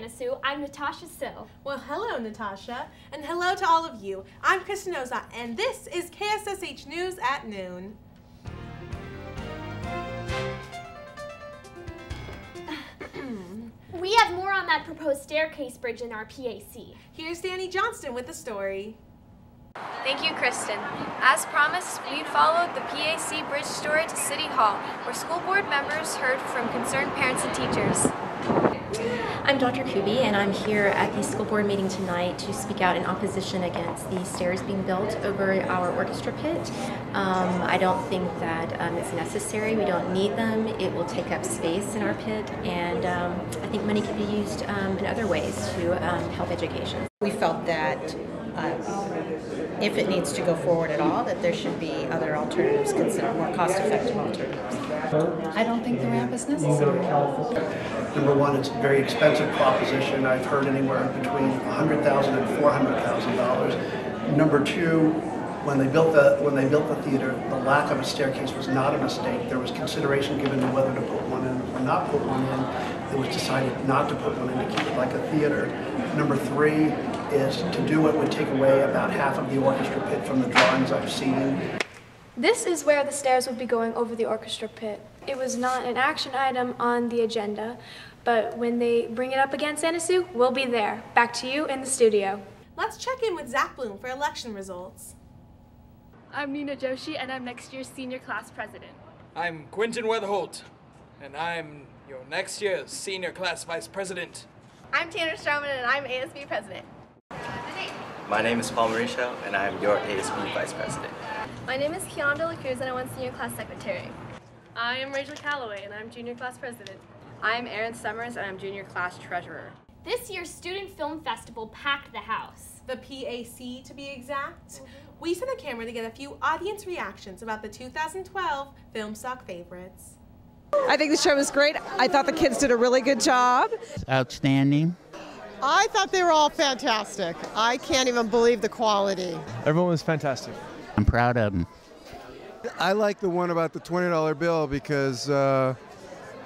Anna Sue. I'm Natasha So. Well, hello, Natasha. And hello to all of you. I'm Kristen Oza, and this is KSSH News at Noon. We have more on that proposed staircase bridge in our PAC. Here's Danny Johnston with the story. Thank you, Kristen. As promised, we followed the PAC bridge story to City Hall, where school board members heard from concerned parents and teachers. I'm Dr. Kuby, and I'm here at the school board meeting tonight to speak out in opposition against the stairs being built over our orchestra pit. I don't think that it's necessary. We don't need them. It will take up space in our pit, and I think money can be used in other ways to help education. We felt that if it needs to go forward at all, that there should be other alternatives considered, more cost-effective alternatives. I don't think the ramp is necessary. Number one, it's a very expensive proposition. I've heard anywhere between $100,000 and $400,000. Number two, when they built the theater, the lack of a staircase was not a mistake. There was consideration given to whether to put one in or not put one in. It was decided not to put one in to keep it like a theater. Number three is to do it would take away about half of the orchestra pit from the drawings I've seen. This is where the stairs would be going over the orchestra pit. It was not an action item on the agenda, but when they bring it up again, Anna Sue, we'll be there. Back to you in the studio. Let's check in with Zach Bloom for election results. I'm Nina Joshi, and I'm next year's senior class president. I'm Quentin Weatherholt, and I'm your next year's senior class vice president. I'm Tanner Stroman, and I'm ASB president. My name is Paul Mauricio, and I am your ASB vice president. My name is Keon De La Cruz, and I'm senior class secretary. I am Rachel Calloway, and I'm junior class president. I'm Erin Summers, and I'm junior class treasurer. This year's Student Film Festival packed the house. The PAC, to be exact. We sent a camera to get a few audience reactions about the 2012 Film Stock favorites. I think the show was great. I thought the kids did a really good job. Outstanding. I thought they were all fantastic. I can't even believe the quality. Everyone was fantastic. I'm proud of them. I like the one about the $20 bill because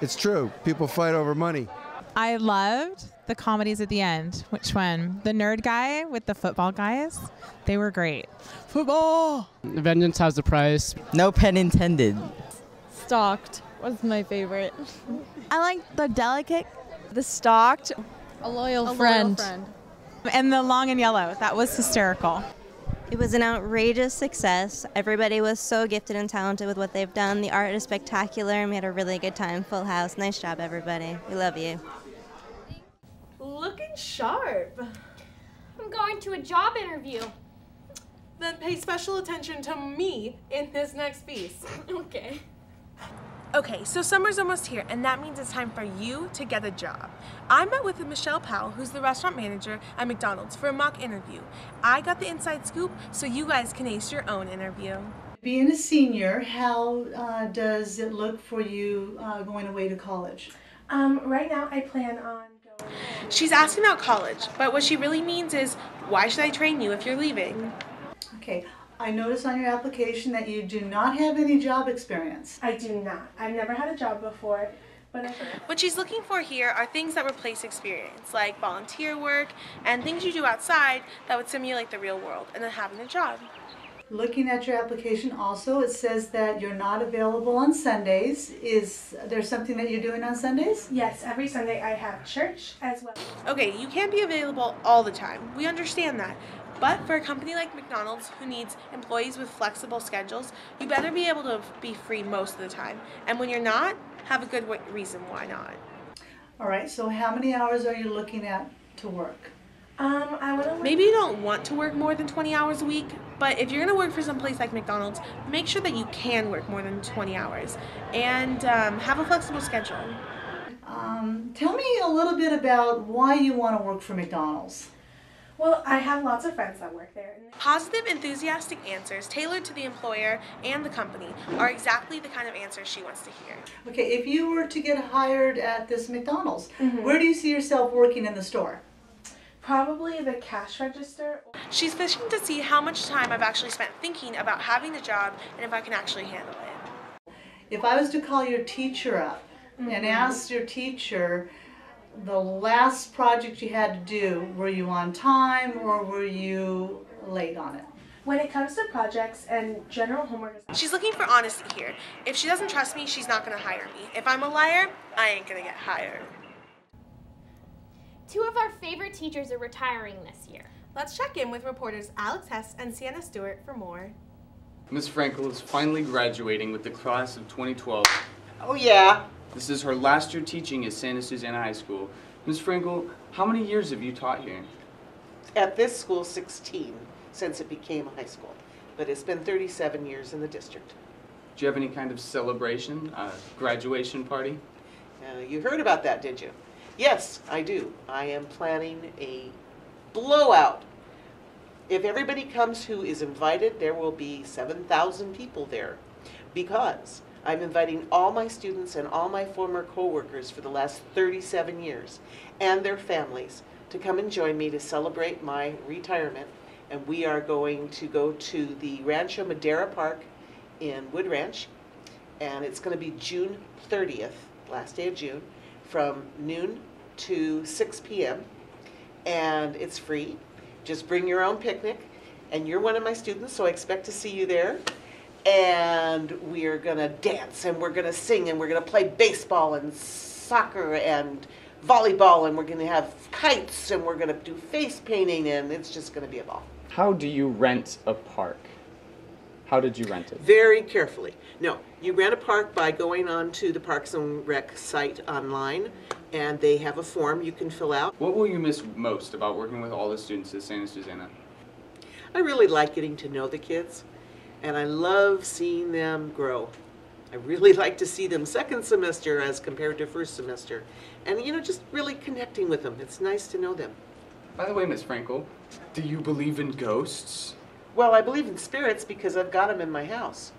it's true. People fight over money. I loved the comedies at the end. Which one? The nerd guy with the football guys? They were great. Football! Vengeance has a price. No pun intended. Stalked was my favorite. I liked the delicate, the stalked. A loyal friend. And the long and yellow. That was hysterical. It was an outrageous success. Everybody was so gifted and talented with what they've done. The art is spectacular, and we had a really good time. Full house. Nice job, everybody. We love you. Looking sharp. I'm going to a job interview. Then pay special attention to me in this next piece. Okay. Okay, so summer's almost here, and that means it's time for you to get a job. I met with Michelle Powell, who's the restaurant manager at McDonald's, for a mock interview. I got the inside scoop, so you guys can ace your own interview. Being a senior, how does it look for you going away to college? Right now I plan on going. She's asking about college, but what she really means is, why should I train you if you're leaving? Okay. I noticed on your application that you do not have any job experience. I do not. I've never had a job before, but what she's looking for here are things that replace experience, like volunteer work and things you do outside that would simulate the real world, and then having a job. Looking at your application also, it says that you're not available on Sundays. Is there something that you're doing on Sundays? Yes, every Sunday I have church as well. Okay, you can't be available all the time. We understand that. But for a company like McDonald's, who needs employees with flexible schedules, you better be able to be free most of the time. And when you're not, have a good reason why not. All right, so how many hours are you looking at to work? Maybe you don't want to work more than 20 hours a week, but if you're going to work for some place like McDonald's, make sure that you can work more than 20 hours and have a flexible schedule. Tell me a little bit about why you want to work for McDonald's. Well, I have lots of friends that work there. Positive, enthusiastic answers tailored to the employer and the company are exactly the kind of answers she wants to hear. Okay, if you were to get hired at this McDonald's, where do you see yourself working in the store? Probably the cash register. She's fishing to see how much time I've actually spent thinking about having the job and if I can actually handle it. If I was to call your teacher up and ask your teacher, the last project you had to do, were you on time or were you late on it? When it comes to projects and general homework, she's looking for honesty here. If she doesn't trust me, she's not going to hire me. If I'm a liar, I ain't going to get hired. 2 of our favorite teachers are retiring this year. Let's check in with reporters Alex Hess and Sienna Stewart for more. Ms. Frankel is finally graduating with the class of 2012. Oh yeah? This is her last year teaching at Santa Susana High School. Ms. Frankel, how many years have you taught here? At this school, 16, since it became a high school. But it's been 37 years in the district. Do you have any kind of celebration, graduation party? You heard about that, did you? Yes, I do. I am planning a blowout. If everybody comes who is invited, there will be 7,000 people there, because I'm inviting all my students and all my former co-workers for the last 37 years and their families to come and join me to celebrate my retirement. And we are going to go to the Rancho Madera Park in Wood Ranch, and it's going to be June 30th, last day of June, from noon to 6 p.m. and it's free. Just bring your own picnic, and you're one of my students, so I expect to see you there. And we're gonna dance, and we're gonna sing, and we're gonna play baseball and soccer and volleyball, and we're gonna have kites, and we're gonna do face painting, and it's just gonna be a ball. How do you rent a park? How did you rent it? Very carefully. No, you rent a park by going on to the Parks and Rec site online, and they have a form you can fill out. What will you miss most about working with all the students at Santa Susana? I really like getting to know the kids, and I love seeing them grow. I really like to see them second semester as compared to first semester, and just really connecting with them. It's nice to know them. By the way, Miss Frankel, do you believe in ghosts? Well, I believe in spirits because I've got them in my house.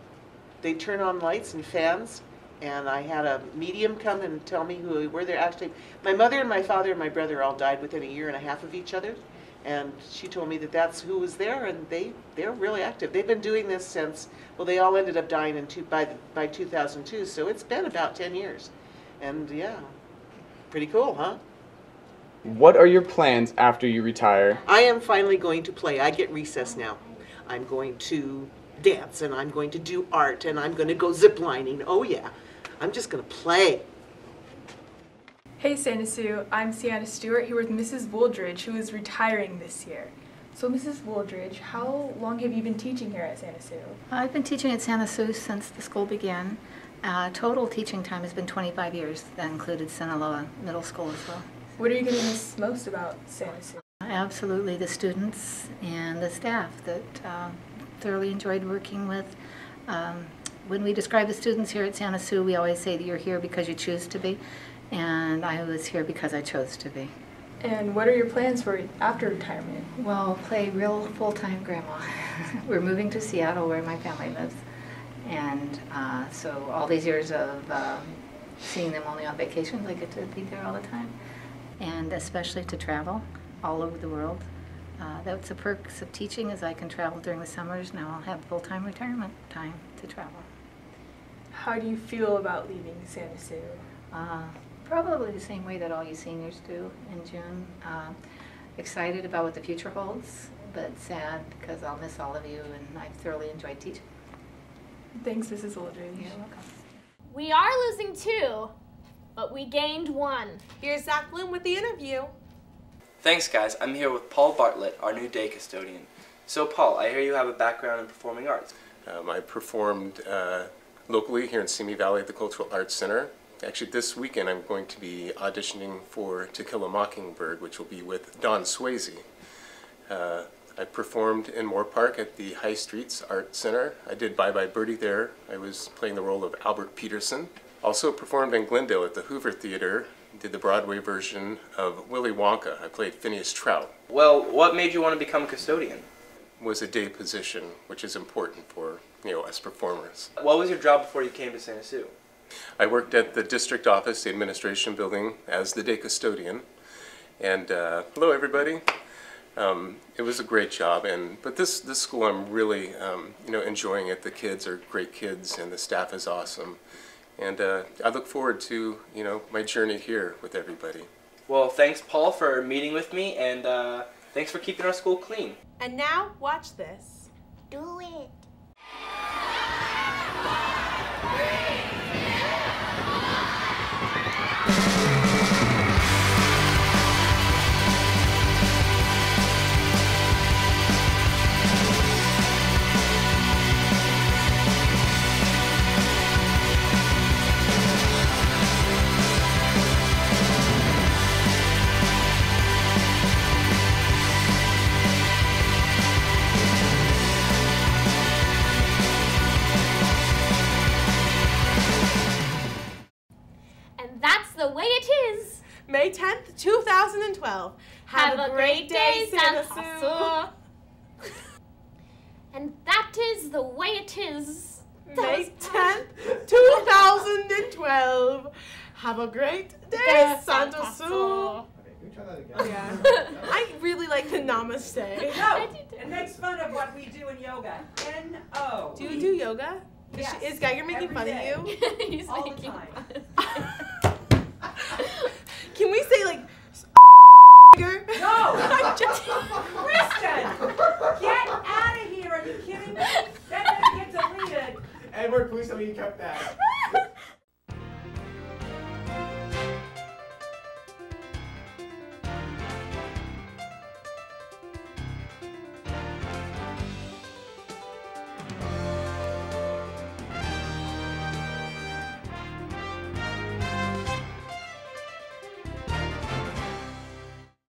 They turn on lights and fans, and I had a medium come and tell me where they're actually. My mother and my father and my brother all died within 1.5 years of each other, and she told me that that's who was there, and they're really active. They've been doing this since, well, they all ended up dying by 2002, so it's been about 10 years. And yeah, pretty cool, huh? What are your plans after you retire? I am finally going to play. I get recess now. I'm going to dance, and I'm going to do art, and I'm going to go ziplining. Oh yeah, I'm just going to play. Hey Santa Sue, I'm Sienna Stewart here with Mrs. Wooldridge, who is retiring this year. So Mrs. Wooldridge, how long have you been teaching here at Santa Sue? I've been teaching at Santa Sue since the school began. Total teaching time has been 25 years. That included Sinaloa Middle School as well. What are you going to miss most about Santa Sue? Absolutely the students and the staff that thoroughly enjoyed working with. When we describe the students here at Santa Sue, we always say that you're here because you choose to be, and I was here because I chose to be. And what are your plans for after retirement? Well, play real full-time grandma. We're moving to Seattle where my family lives, and so all these years of seeing them only on vacations, I get to be there all the time, and especially to travel all over the world. That's the perks of teaching, is I can travel during the summers. Now I'll have full-time retirement time to travel. How do you feel about leaving Santa Sue? Probably the same way that all you seniors do in June. Excited about what the future holds, but sad because I'll miss all of you, and I've thoroughly enjoyed teaching. Thanks, Mrs. Wooldridge. You're welcome. We are losing 2, but we gained 1. Here's Zach Bloom with the interview. Thanks, guys. I'm here with Paul Bartlett, our new day custodian. So, Paul, I hear you have a background in performing arts. I performed locally here in Simi Valley at the Cultural Arts Center. Actually, this weekend I'm going to be auditioning for To Kill a Mockingbird, which will be with Don Swayze. I performed in Moore Park at the High Streets Art Center. I did Bye Bye Birdie there. I was playing the role of Albert Peterson. Also performed in Glendale at the Hoover Theater. Did the Broadway version of Willy Wonka. I played Phineas Trout. Well, what made you want to become a custodian? Was a day position, which is important for, us performers. What was your job before you came to Santa Sue? I worked at the district office, the administration building, as the day custodian. And hello, everybody. It was a great job, but this school I'm really, enjoying it. The kids are great kids, and the staff is awesome. And I look forward to, my journey here with everybody. Well, thanks, Paul, for meeting with me, and thanks for keeping our school clean. And now, watch this. Do it. That's the way it is. May 10th, 2012. Have a great day, Santa Sue. And that is the way it is. May 10th, 2012. Have a great day, Santa Sue. Okay, can we try that again? Yeah. I really like the namaste. No, it makes fun of what we do in yoga. N-O. Do you do yoga? Yes. Is Geiger making fun of you? He's all making the time. Can we say like Geiger? No! Kristen! Get out of here! Are you kidding me? That doesn't get deleted. Edward, please tell me you kept that.